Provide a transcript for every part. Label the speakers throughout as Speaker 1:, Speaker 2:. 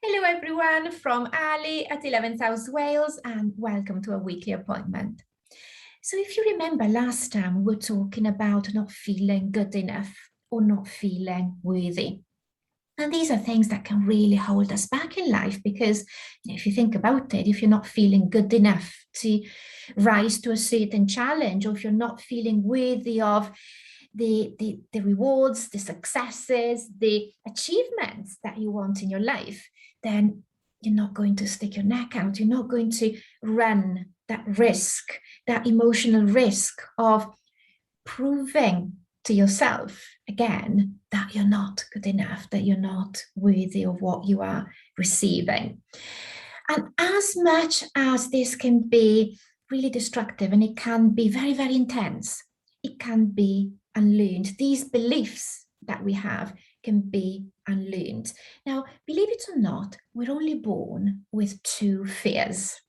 Speaker 1: Hello everyone from Ali at 11th House Wales, and welcome to a weekly appointment. So if you remember last time we were talking about not feeling good enough or not feeling worthy. And these are things that can really hold us back in life because if you think about it, if you're not feeling good enough to rise to a certain challenge, or if you're not feeling worthy of the rewards, the successes, the achievements that you want in your life, then you're not going to stick your neck out. You're not going to run that risk, that emotional risk of proving to yourself again that you're not good enough, that you're not worthy of what you are receiving. And as much as this can be really destructive and it can be very, very intense, it can be unlearned. These beliefs that we have can be unlearned. Now, believe it or not, we're only born with two fears.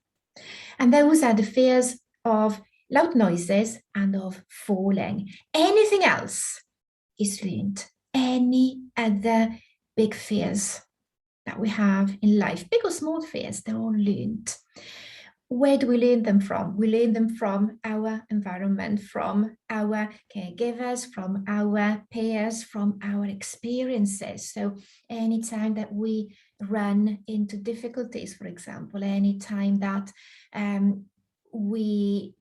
Speaker 1: And those are the fears of loud noises and of falling. Anything else is learned. Any other big fears that we have in life, big or small fears, they're all learned. Where do we learn them from? We learn them from our environment, from our caregivers, from our peers, from our experiences. So anytime that we run into difficulties, for example, anytime that we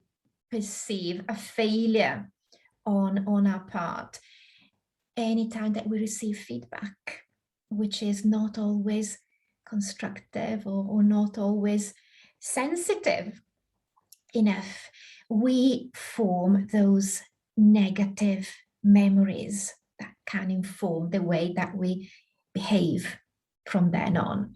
Speaker 1: perceive a failure on our part, anytime that we receive feedback, which is not always constructive or not always sensitive enough, we form those negative memories that can inform the way that we behave from then on.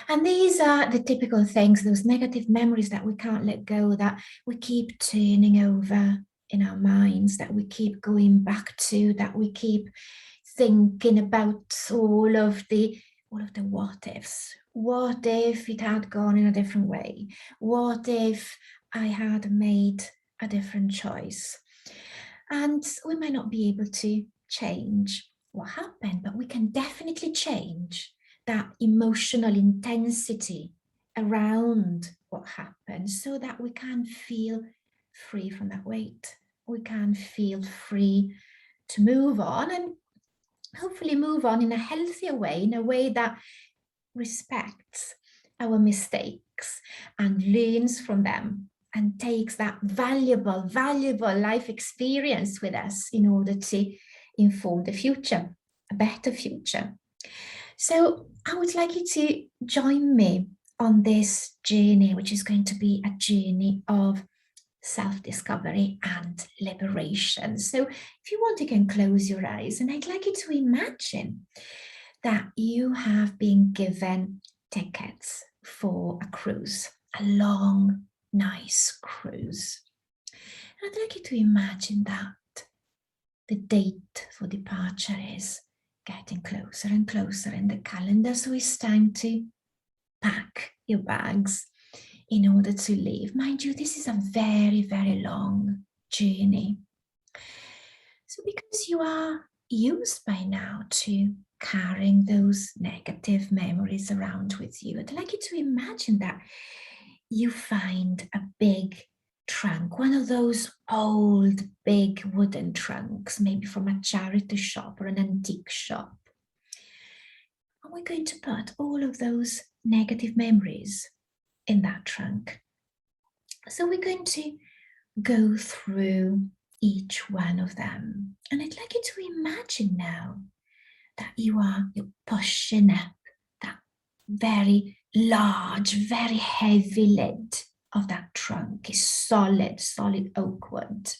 Speaker 1: And these are the typical things, those negative memories that we can't let go, that we keep turning over in our minds, that we keep going back to, that we keep thinking about all of the what ifs. What if it had gone in a different way? What if I had made a different choice? And we might not be able to change what happened, but we can definitely change that emotional intensity around what happened so that we can feel free from that weight. We can feel free to move on, and hopefully move on in a healthier way, in a way that respects our mistakes and learns from them and takes that valuable life experience with us in order to inform the future, a better future. So I would like you to join me on this journey, which is going to be a journey of self-discovery and liberation. So if you want, you can close your eyes, and I'd like you to imagine that you have been given tickets for a cruise, a long, nice cruise. And I'd like you to imagine that the date for departure is getting closer and closer in the calendar, so it's time to pack your bags in order to leave. Mind you, this is a very, very long journey. So because you are used by now to carrying those negative memories around with you, I'd like you to imagine that you find a big trunk, one of those old big wooden trunks, maybe from a charity shop or an antique shop. And we're going to put all of those negative memories in that trunk. So we're going to go through each one of them. And I'd like you to imagine now that you're pushing up that very large, very heavy lid of that trunk. Is solid oak wood.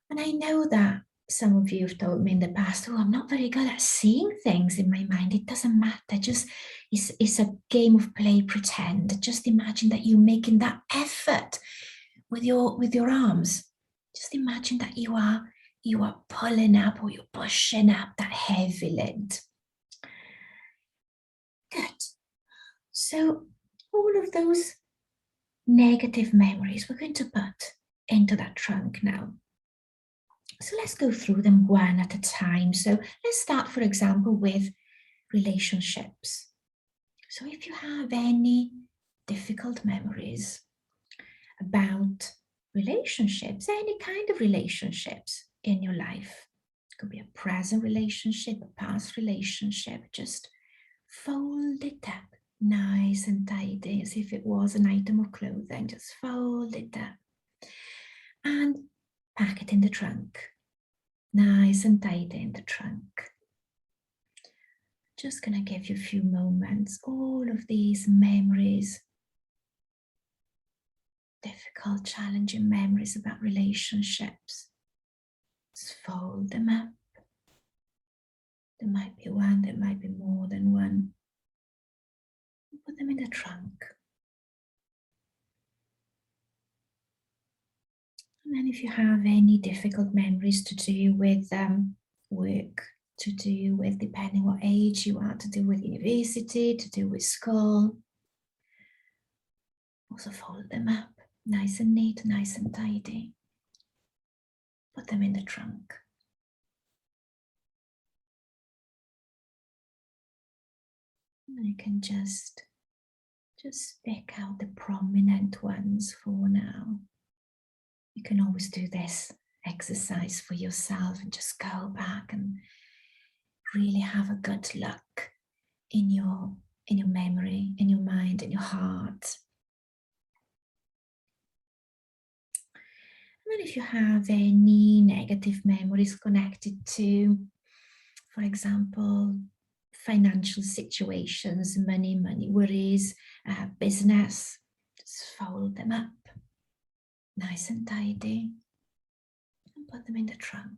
Speaker 1: And I know that some of you have told me in the past, oh, I'm not very good at seeing things in my mind. It doesn't matter. Just it's a game of play pretend. Just imagine that you're making that effort with your arms. Just imagine that you are pulling up, or you're pushing up that heavy lid. Good. So all of those negative memories we're going to put into that trunk now. So let's go through them one at a time. So let's start, for example, with relationships. So if you have any difficult memories about relationships, any kind of relationships in your life, it could be a present relationship, a past relationship, just fold it up nice and tidy as if it was an item of clothing. Just fold it up and pack it in the trunk, nice and tidy in the trunk. Just gonna give you a few moments. All of these memories, difficult, challenging memories about relationships, just fold them up. There might be one, there might be more than one. Put them in the trunk. And then if you have any difficult memories to do with work, to do with, depending what age you are, to do with university, to do with school, also fold them up, nice and neat, nice and tidy. Put them in the trunk. And you can just pick out the prominent ones for now. You can always do this exercise for yourself and just go back and really have a good look in your memory, in your mind, in your heart. And then if you have any negative memories connected to, for example, financial situations, money worries, business, just fold them up nice and tidy and put them in the trunk.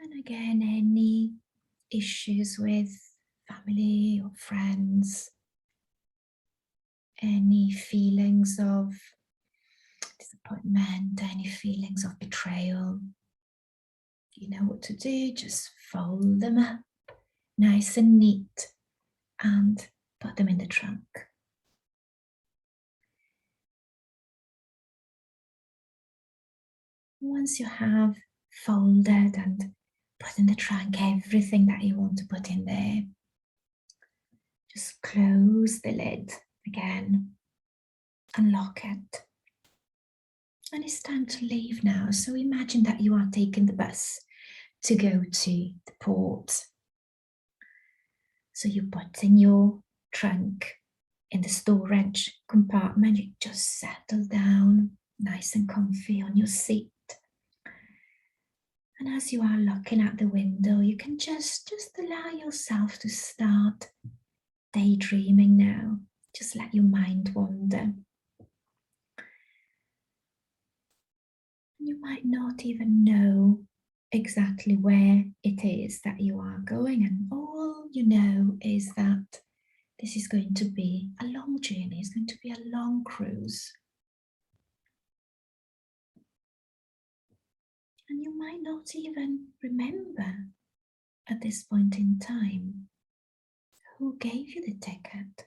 Speaker 1: And again, any issues with family or friends, any feelings of disappointment, any feelings of betrayal, you know what to do, just fold them up nice and neat and put them in the trunk. Once you have folded and put in the trunk everything that you want to put in there, just close the lid again, unlock it. And it's time to leave now. So imagine that you are taking the bus to go to the port. So you put in your trunk in the storage compartment, you just settle down nice and comfy on your seat. And as you are looking at the window, you can just allow yourself to start daydreaming now. Just let your mind wander. You might not even know exactly where it is that you are going, and all you know is that this is going to be a long journey, it's going to be a long cruise. And you might not even remember at this point in time who gave you the ticket.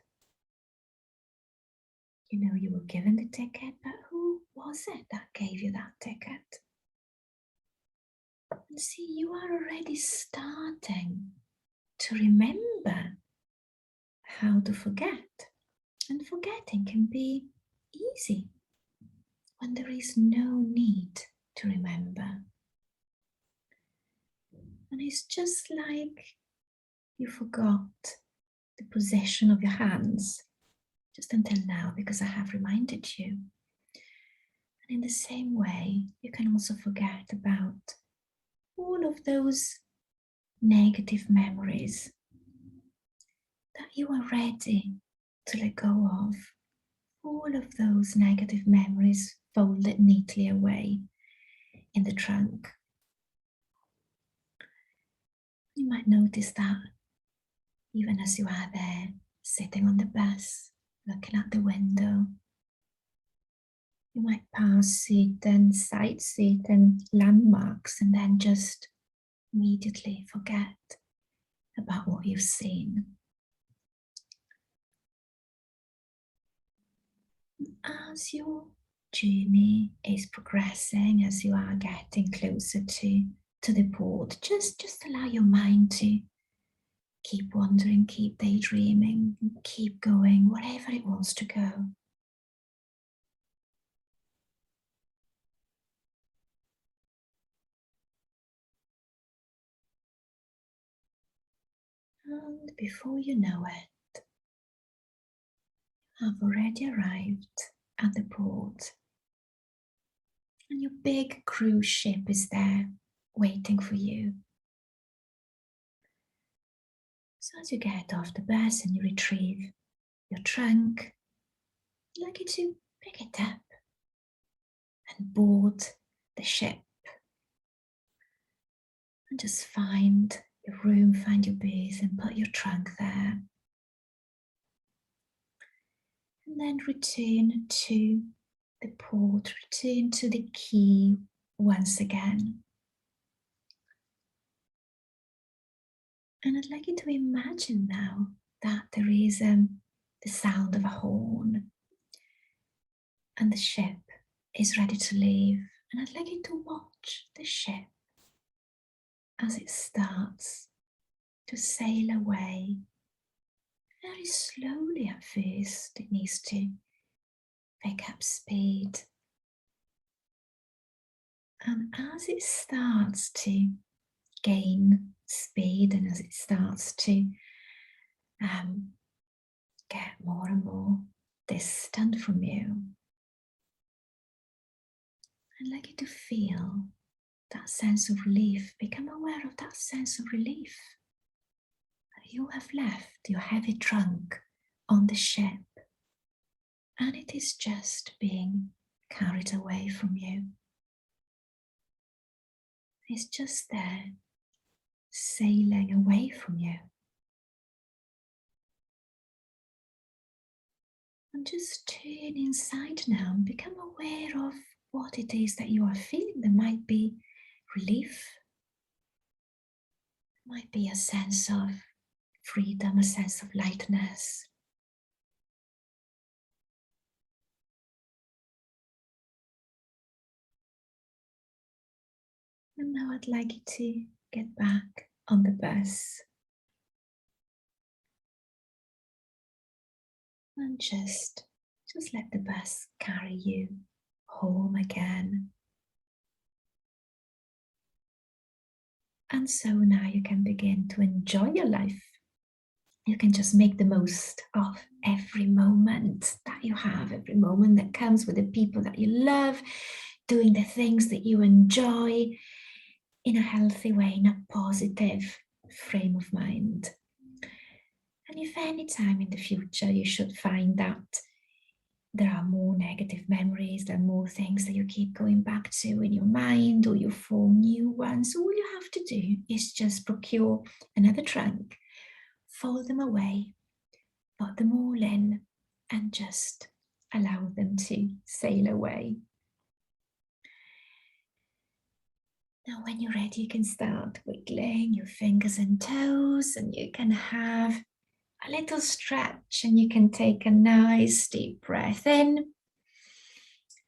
Speaker 1: You know you were given the ticket, but who was it that gave you that ticket? And see, you are already starting to remember how to forget. And forgetting can be easy when there is no need to remember. And it's just like you forgot the position of your hands just until now because I have reminded you. And in the same way, you can also forget about all of those negative memories that you are ready to let go of. All of those negative memories folded neatly away in the trunk. You might notice that even as you are there, sitting on the bus, looking out the window, you might pass certain sights, certain landmarks, and then just immediately forget about what you've seen. As you journey is progressing as you are getting closer to the port. Just allow your mind to keep wandering, keep daydreaming, keep going wherever it wants to go. And before you know it, I've already arrived at the port. And your big cruise ship is there, waiting for you. So as you get off the bus and you retrieve your trunk, I'd like you to pick it up and board the ship. And just find your room, find your booth and put your trunk there. And then return to the port, return to the quay once again. And I'd like you to imagine now that there is the sound of a horn and the ship is ready to leave. And I'd like you to watch the ship as it starts to sail away. Very slowly at first, it needs to pick up speed. And as it starts to gain speed and as it starts to get more and more distant from you, I'd like you to feel that sense of relief. Become aware of that sense of relief. You have left your heavy trunk on the ship and it is just being carried away from you. It's just there, sailing away from you. And just turn inside now and become aware of what it is that you are feeling. There might be relief, there might be a sense of freedom, a sense of lightness. And now I'd like you to get back on the bus and just let the bus carry you home again. And so now you can begin to enjoy your life. You can just make the most of every moment that you have, every moment that comes with the people that you love, doing the things that you enjoy in a healthy way, in a positive frame of mind. And if any time in the future you should find that there are more negative memories, there are more things that you keep going back to in your mind, or you form new ones, all you have to do is just procure another trunk, fold them away, put them all in, and just allow them to sail away. Now when you're ready, you can start wiggling your fingers and toes, and you can have a little stretch, and you can take a nice deep breath in. And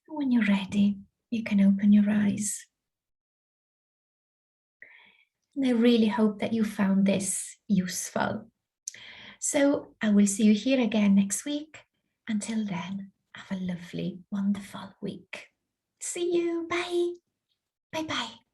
Speaker 1: when you're ready, you can open your eyes. And I really hope that you found this useful. So I will see you here again next week. Until then, have a lovely, wonderful week. See you. Bye. Bye-bye.